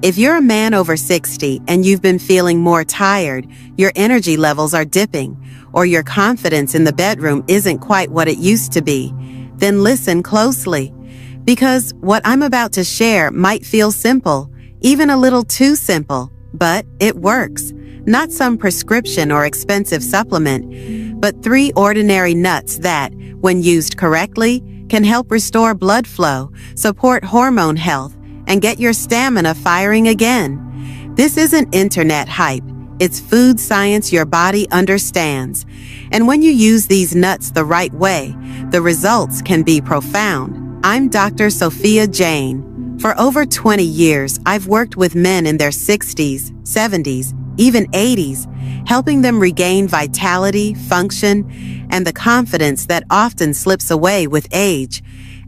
If you're a man over 60 and you've been feeling more tired, your energy levels are dipping, or your confidence in the bedroom isn't quite what it used to be, then listen closely. Because what I'm about to share might feel simple, even a little too simple, but it works. Not some prescription or expensive supplement, but 3 ordinary nuts that, when used correctly, can help restore blood flow, support hormone health, and get your stamina firing again. This isn't internet hype. It's food science your body understands. And when you use these nuts the right way, the results can be profound. I'm Dr. Sophia Jain. For over 20 years, I've worked with men in their 60s, 70s, even 80s, helping them regain vitality, function, and the confidence that often slips away with age.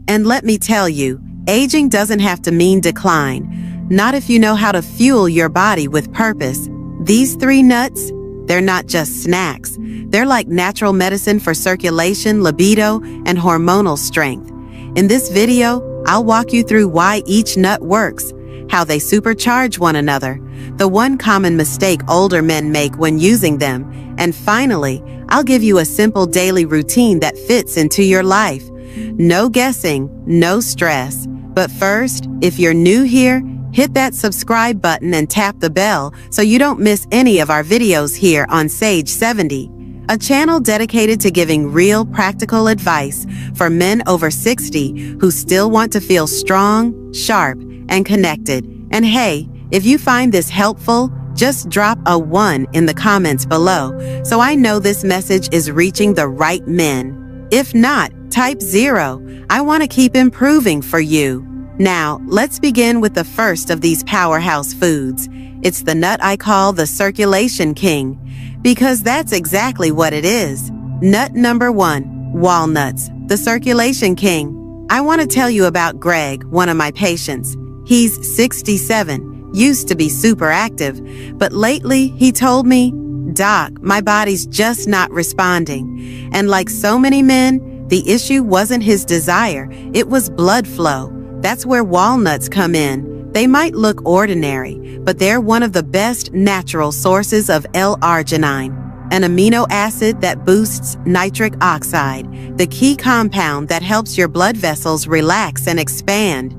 And let me tell you, aging doesn't have to mean decline, not if you know how to fuel your body with purpose. These 3 nuts, they're not just snacks. They're like natural medicine for circulation, libido, and hormonal strength. In this video, I'll walk you through why each nut works, how they supercharge one another, the one common mistake older men make when using them, and finally, I'll give you a simple daily routine that fits into your life. No guessing, no stress. But first, if you're new here, hit that subscribe button and tap the bell so you don't miss any of our videos here on Sage 70, a channel dedicated to giving real practical advice for men over 60 who still want to feel strong, sharp, and connected. And hey, if you find this helpful, just drop a 1 in the comments below so I know this message is reaching the right men. If not, type 0. I want to keep improving for you. Now, let's begin with the first of these powerhouse foods. It's the nut I call the circulation king, because that's exactly what it is. Nut number 1, walnuts, the circulation king. I want to tell you about Greg, one of my patients. He's 67, used to be super active, but lately he told me, "Doc, my body's just not responding." And like so many men, the issue wasn't his desire, it was blood flow. That's where walnuts come in. They might look ordinary, but they're one of the best natural sources of L-arginine, an amino acid that boosts nitric oxide, the key compound that helps your blood vessels relax and expand.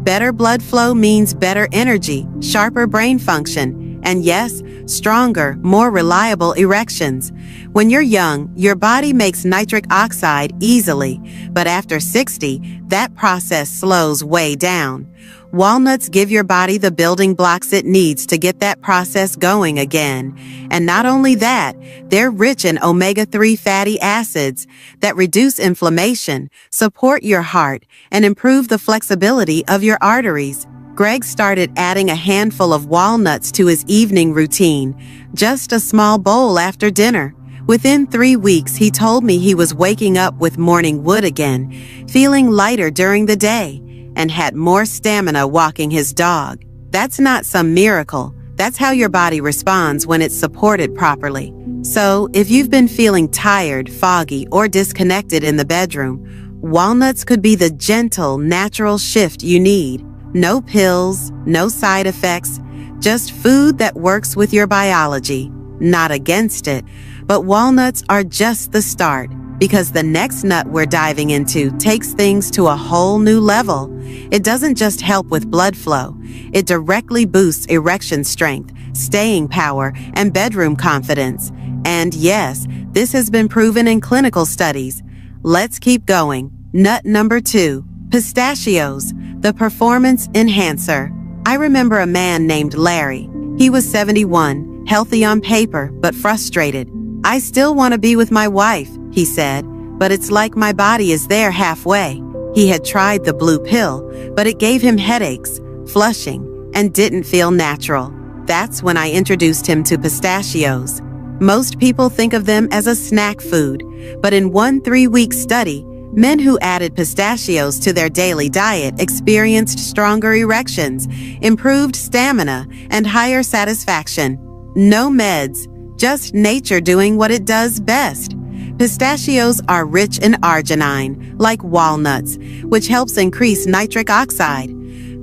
Better blood flow means better energy, sharper brain function, and yes, stronger, more reliable erections. When you're young, your body makes nitric oxide easily, but after 60, that process slows way down. Walnuts give your body the building blocks it needs to get that process going again. And not only that, they're rich in omega-3 fatty acids that reduce inflammation, support your heart, and improve the flexibility of your arteries. Greg started adding a handful of walnuts to his evening routine, just a small bowl after dinner. Within 3 weeks, he told me he was waking up with morning wood again, feeling lighter during the day, and had more stamina walking his dog. That's not some miracle. That's how your body responds when it's supported properly. So, if you've been feeling tired, foggy, or disconnected in the bedroom, walnuts could be the gentle, natural shift you need. No pills, no side effects, just food that works with your biology, not against it. But walnuts are just the start, because the next nut we're diving into takes things to a whole new level. It doesn't just help with blood flow. It directly boosts erection strength, staying power, and bedroom confidence. And yes, this has been proven in clinical studies. Let's keep going. Nut number 2, pistachios, the performance enhancer. I remember a man named Larry. He was 71, healthy on paper, but frustrated. "I still want to be with my wife," he said, "but it's like my body is there halfway." He had tried the blue pill, but it gave him headaches, flushing, and didn't feel natural. That's when I introduced him to pistachios. Most people think of them as a snack food, but in one 3-week study, men who added pistachios to their daily diet experienced stronger erections, improved stamina, and higher satisfaction. No meds, just nature doing what it does best. Pistachios are rich in arginine, like walnuts, which helps increase nitric oxide.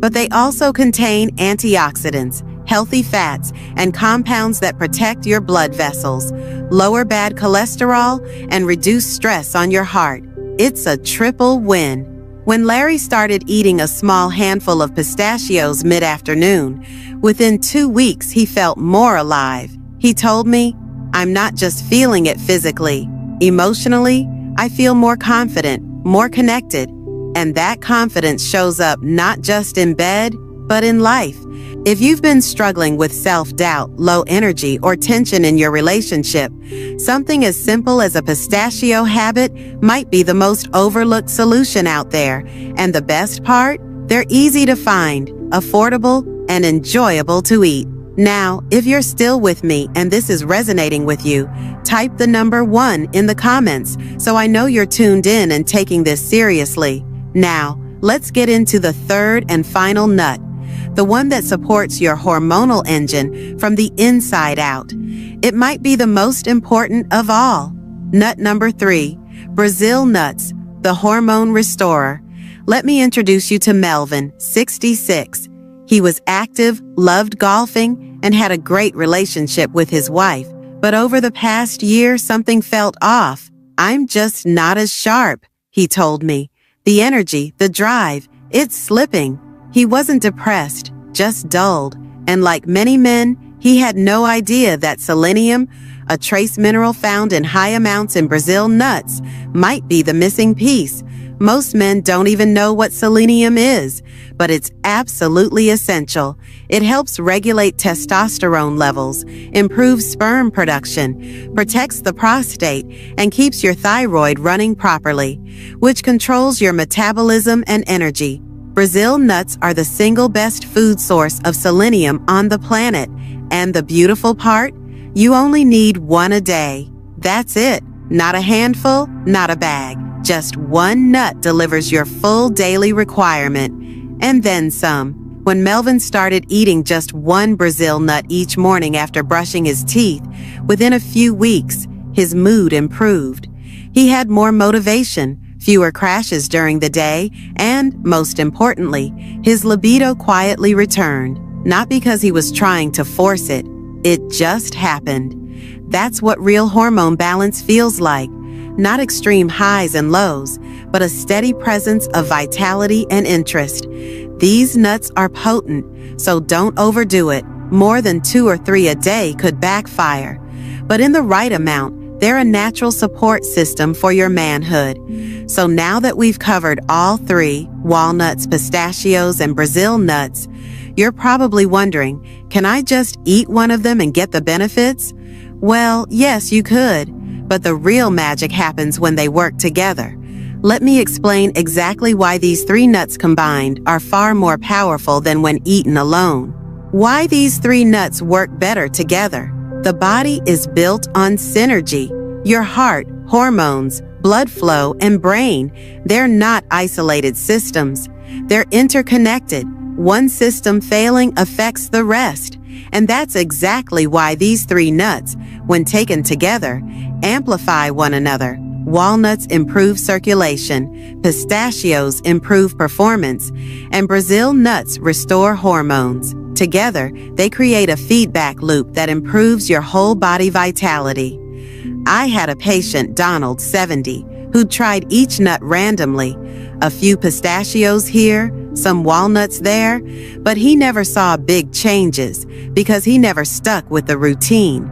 but they also contain antioxidants, healthy fats, and compounds that protect your blood vessels, lower bad cholesterol, and reduce stress on your heart. It's a triple win. When Larry started eating a small handful of pistachios mid-afternoon, within 2 weeks he felt more alive. He told me, "I'm not just feeling it physically. Emotionally, I feel more confident, more connected, and that confidence shows up not just in bed, but in life." If you've been struggling with self-doubt, low energy, or tension in your relationship, something as simple as a pistachio habit might be the most overlooked solution out there. And the best part? They're easy to find, affordable, and enjoyable to eat. Now, if you're still with me and this is resonating with you, type the number 1 in the comments so I know you're tuned in and taking this seriously. Now, let's get into the third and final nut, the one that supports your hormonal engine from the inside out. It might be the most important of all. Nut number 3, Brazil nuts, the hormone restorer. Let me introduce you to Melvin, 66. He was active, loved golfing, and had a great relationship with his wife. But over the past year, something felt off. "I'm just not as sharp," he told me. "The energy, the drive, it's slipping." He wasn't depressed, just dulled. And like many men, he had no idea that selenium, a trace mineral found in high amounts in Brazil nuts, might be the missing piece. Most men don't even know what selenium is, but it's absolutely essential. It helps regulate testosterone levels, improves sperm production, protects the prostate, and keeps your thyroid running properly, which controls your metabolism and energy. Brazil nuts are the single best food source of selenium on the planet. And the beautiful part? You only need 1 a day. That's it. Not a handful, not a bag. Just 1 nut delivers your full daily requirement. And then some. When Melvin started eating just 1 Brazil nut each morning after brushing his teeth, within a few weeks, his mood improved. He had more motivation, fewer crashes during the day, and, most importantly, his libido quietly returned. Not because he was trying to force it. It just happened. That's what real hormone balance feels like. Not extreme highs and lows, but a steady presence of vitality and interest. These nuts are potent, so don't overdo it. More than 2 or 3 a day could backfire. But in the right amount, they're a natural support system for your manhood. So now that we've covered all 3, walnuts, pistachios, and Brazil nuts, you're probably wondering, can I just eat one of them and get the benefits? Well, yes, you could, but the real magic happens when they work together. Let me explain exactly why these 3 nuts combined are far more powerful than when eaten alone. Why these 3 nuts work better together. The body is built on synergy. Your heart, hormones, blood flow, and brain, they're not isolated systems. They're interconnected. One system failing affects the rest. And that's exactly why these 3 nuts, when taken together, amplify one another. Walnuts improve circulation, pistachios improve performance, and Brazil nuts restore hormones. Together, they create a feedback loop that improves your whole body vitality. I had a patient, Donald, 70, who tried each nut randomly, a few pistachios here, some walnuts there, but he never saw big changes because he never stuck with the routine.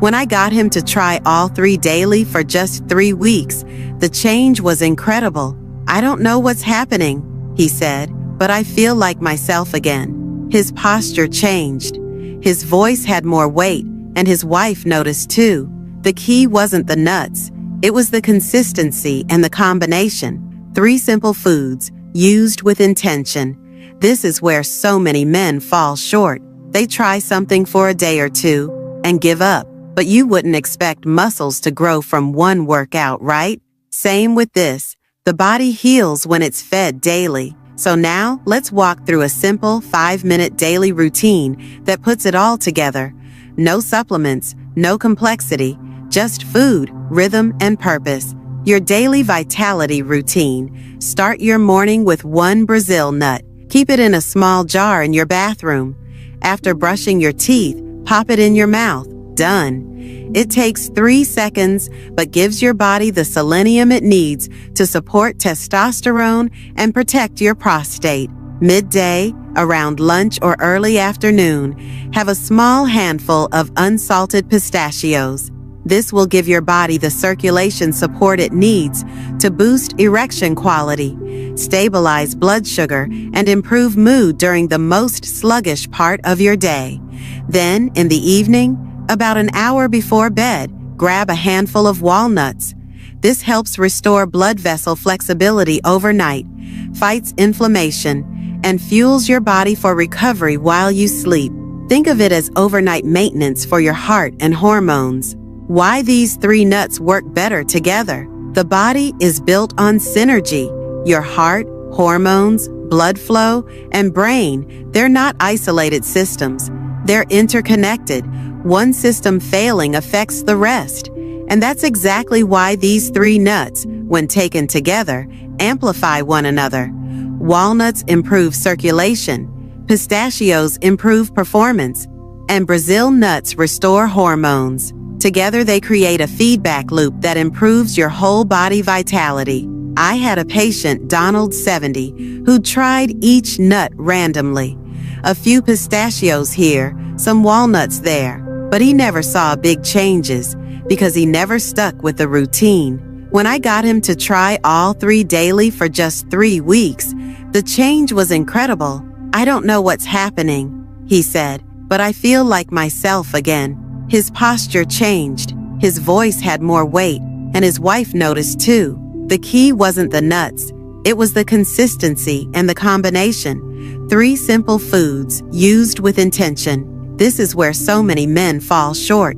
When I got him to try all 3 daily for just 3 weeks, the change was incredible. "I don't know what's happening," he said, "but I feel like myself again." His posture changed. His voice had more weight, and his wife noticed too. The key wasn't the nuts. It was the consistency and the combination. 3 simple foods, used with intention. This is where so many men fall short. They try something for a day or 2 and give up. But you wouldn't expect muscles to grow from 1 workout, right? Same with this. The body heals when it's fed daily. So now, let's walk through a simple 5-minute daily routine that puts it all together. No supplements, no complexity, just food, rhythm, and purpose. Your daily vitality routine. Start your morning with 1 Brazil nut. Keep it in a small jar in your bathroom. After brushing your teeth, pop it in your mouth. Done. It takes 3 seconds, but gives your body the selenium it needs to support testosterone and protect your prostate. Midday, around lunch or early afternoon, have a small handful of unsalted pistachios. This will give your body the circulation support it needs to boost erection quality, stabilize blood sugar, and improve mood during the most sluggish part of your day. Then, in the evening, about an hour before bed, grab a handful of walnuts. This helps restore blood vessel flexibility overnight, fights inflammation, and fuels your body for recovery while you sleep. Think of it as overnight maintenance for your heart and hormones. Why these 3 nuts work better together? The body is built on synergy. Your heart, hormones, blood flow, and brain, they're not isolated systems. They're interconnected. One system failing affects the rest. And that's exactly why these 3 nuts, when taken together, amplify one another. Walnuts improve circulation, pistachios improve performance, and Brazil nuts restore hormones. Together they create a feedback loop that improves your whole body vitality. I had a patient, Donald, 70, who tried each nut randomly. A few pistachios here, some walnuts there, but he never saw big changes because he never stuck with the routine. When I got him to try all 3 daily for just 3 weeks, the change was incredible. I don't know what's happening, he said, but I feel like myself again. His posture changed, his voice had more weight, and his wife noticed too. The key wasn't the nuts, it was the consistency and the combination. 3 simple foods used with intention. This is where so many men fall short.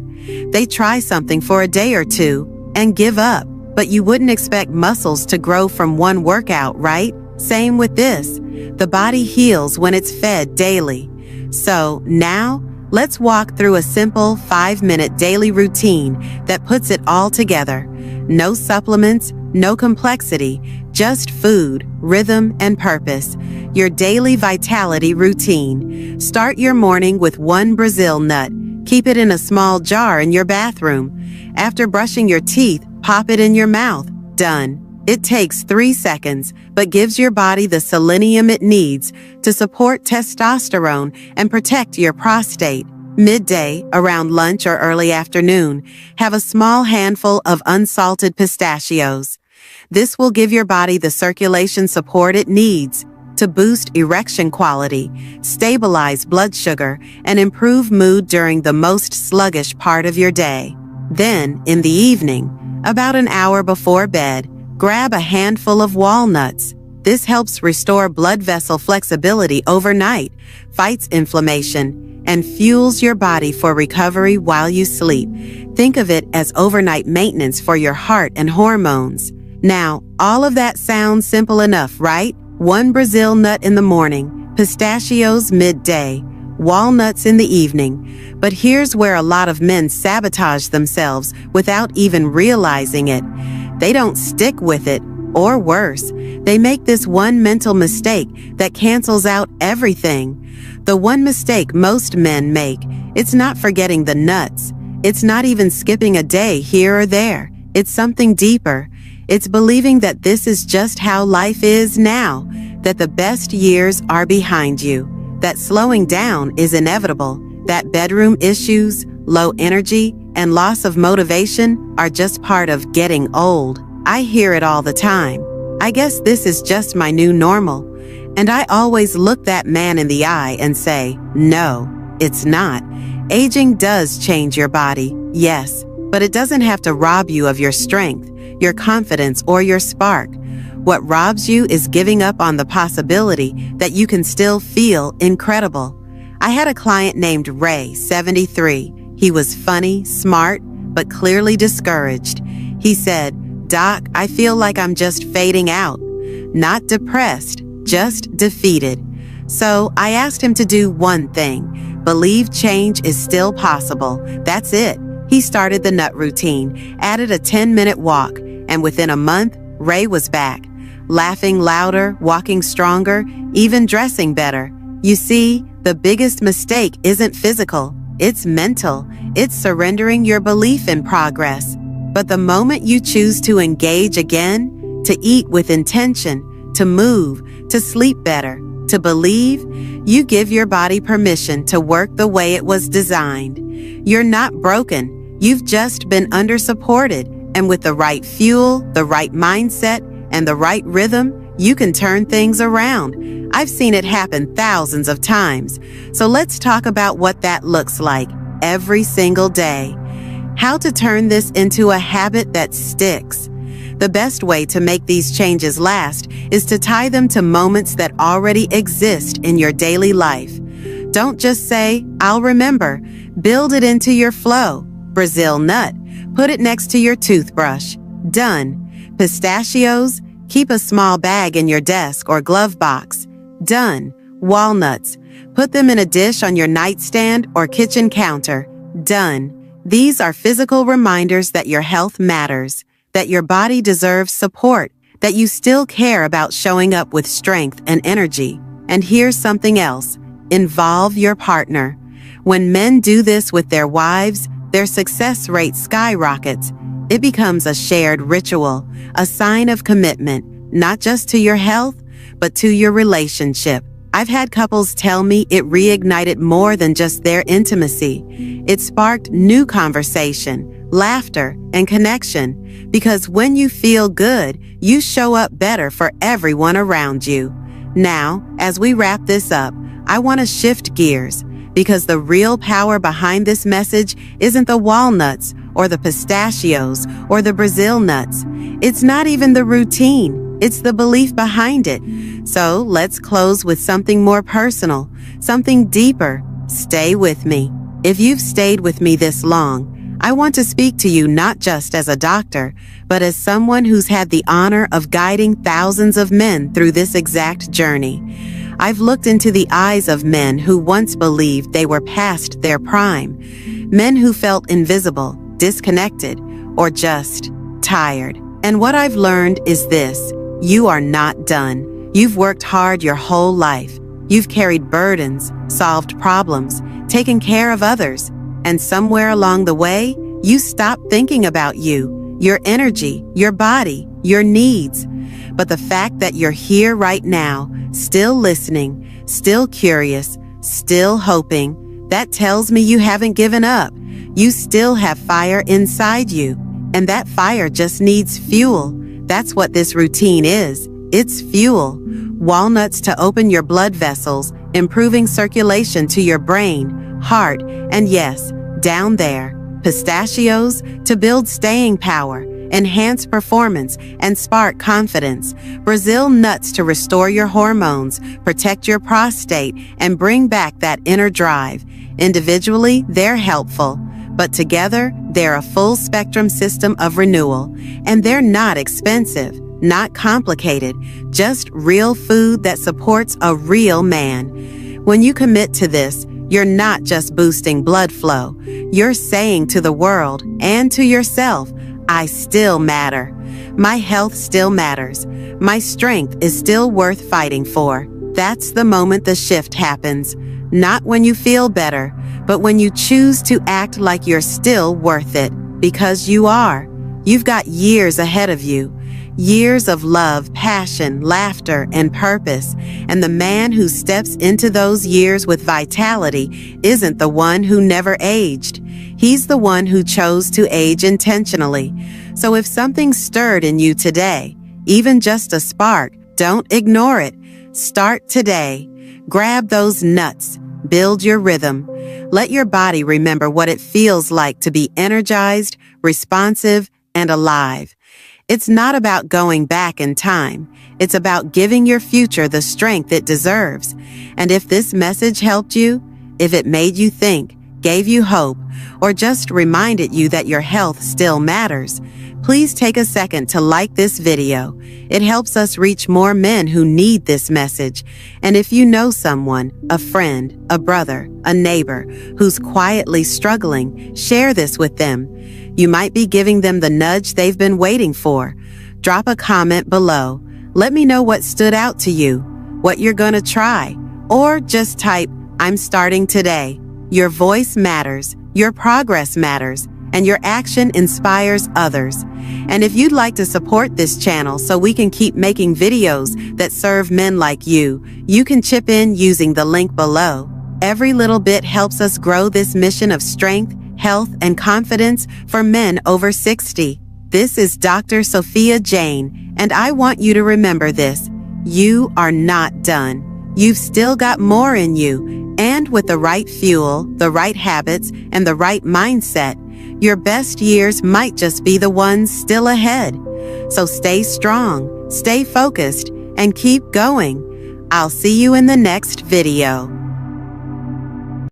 They try something for a day or 2 and give up, but you wouldn't expect muscles to grow from one workout, right? Same with this. The body heals when it's fed daily. So now, let's walk through a simple 5-minute daily routine that puts it all together. No supplements, no complexity, just food, rhythm, and purpose. Your daily vitality routine. Start your morning with 1 Brazil nut. Keep it in a small jar in your bathroom. After brushing your teeth, pop it in your mouth. Done. It takes 3 seconds, but gives your body the selenium it needs to support testosterone and protect your prostate. Midday, around lunch or early afternoon, have a small handful of unsalted pistachios. This will give your body the circulation support it needs to boost erection quality, stabilize blood sugar, and improve mood during the most sluggish part of your day. Then, in the evening, about an hour before bed, grab a handful of walnuts. This helps restore blood vessel flexibility overnight, fights inflammation, and fuels your body for recovery while you sleep. Think of it as overnight maintenance for your heart and hormones. Now, all of that sounds simple enough, right? 1 Brazil nut in the morning, pistachios midday, walnuts in the evening. But here's where a lot of men sabotage themselves without even realizing it. They don't stick with it, or worse, they make this one mental mistake that cancels out everything. The one mistake most men make, it's not forgetting the nuts. It's not even skipping a day here or there. It's something deeper. It's believing that this is just how life is now, that the best years are behind you, that slowing down is inevitable, that bedroom issues, low energy, and loss of motivation are just part of getting old. I hear it all the time. I guess this is just my new normal. And I always look that man in the eye and say, no, it's not. Aging does change your body, yes, but it doesn't have to rob you of your strength, your confidence, or your spark. What robs you is giving up on the possibility that you can still feel incredible. I had a client named Ray, 73. He was funny, smart, but clearly discouraged. He said, "Doc, I feel like I'm just fading out." Not depressed, just defeated. So I asked him to do one thing. Believe change is still possible. That's it. He started the nut routine, added a 10-minute walk, and within a month, Ray was back. laughing louder, walking stronger, even dressing better. You see, the biggest mistake isn't physical, it's mental. It's surrendering your belief in progress. But the moment you choose to engage again, to eat with intention, to move, to sleep better, to believe, you give your body permission to work the way it was designed. You're not broken. You've just been under-supported. And with the right fuel, the right mindset, and the right rhythm, you can turn things around. I've seen it happen thousands of times. So let's talk about what that looks like every single day. How to turn this into a habit that sticks. The best way to make these changes last is to tie them to moments that already exist in your daily life. Don't just say, "I'll remember." Build it into your flow. Brazil nut. Put it next to your toothbrush. Done. Pistachios. Keep a small bag in your desk or glove box. Done. Walnuts. Put them in a dish on your nightstand or kitchen counter. Done. These are physical reminders that your health matters, that your body deserves support, that you still care about showing up with strength and energy. And here's something else. Involve your partner. When men do this with their wives, their success rate skyrockets. It becomes a shared ritual, a sign of commitment, not just to your health, but to your relationship. I've had couples tell me it reignited more than just their intimacy. It sparked new conversation, laughter, and connection. Because when you feel good, you show up better for everyone around you. Now, as we wrap this up, I want to shift gears. Because the real power behind this message isn't the walnuts or the pistachios or the Brazil nuts. It's not even the routine. It's the belief behind it. So let's close with something more personal, something deeper. Stay with me. If you've stayed with me this long, I want to speak to you not just as a doctor, but as someone who's had the honor of guiding thousands of men through this exact journey. I've looked into the eyes of men who once believed they were past their prime, men who felt invisible, disconnected, or just tired. And what I've learned is this: you are not done. You've worked hard your whole life. You've carried burdens, solved problems, taken care of others, and somewhere along the way, you stopped thinking about you, your energy, your body, your needs. But the fact that you're here right now, still listening, still curious, still hoping, that tells me you haven't given up. You still have fire inside you, and that fire just needs fuel. That's what this routine is. It's fuel. Walnuts to open your blood vessels, improving circulation to your brain, heart, and yes, down there, pistachios to build staying power, enhance performance, and spark confidence. Brazil nuts to restore your hormones, protect your prostate, and bring back that inner drive. Individually, they're helpful, but together, they're a full-spectrum system of renewal. And they're not expensive, not complicated, just real food that supports a real man. When you commit to this, you're not just boosting blood flow. You're saying to the world and to yourself, I still matter. My health still matters. My strength is still worth fighting for. That's the moment the shift happens. Not when you feel better, but when you choose to act like you're still worth it. Because you are. You've got years ahead of you. Years of love, passion, laughter, and purpose. And the man who steps into those years with vitality isn't the one who never aged. He's the one who chose to age intentionally. So if something stirred in you today, even just a spark, don't ignore it. Start today. Grab those nuts. Build your rhythm. Let your body remember what it feels like to be energized, responsive, and alive. It's not about going back in time. It's about giving your future the strength it deserves. And if this message helped you, if it made you think, gave you hope, or just reminded you that your health still matters, please take a second to like this video. It helps us reach more men who need this message. And if you know someone, a friend, a brother, a neighbor, who's quietly struggling, share this with them. You might be giving them the nudge they've been waiting for. Drop a comment below. Let me know what stood out to you, what you're gonna try, or just type, "I'm starting today." Your voice matters, your progress matters, and your action inspires others. And if you'd like to support this channel so we can keep making videos that serve men like you can chip in using the link below. Every little bit helps us grow this mission of strength, health, and confidence for men over 60. This is Dr. Sophia Jain, and I want you to remember this. You are not done. You've still got more in you, and with the right fuel, the right habits, and the right mindset, your best years might just be the ones still ahead. So stay strong, stay focused, and keep going. I'll see you in the next video.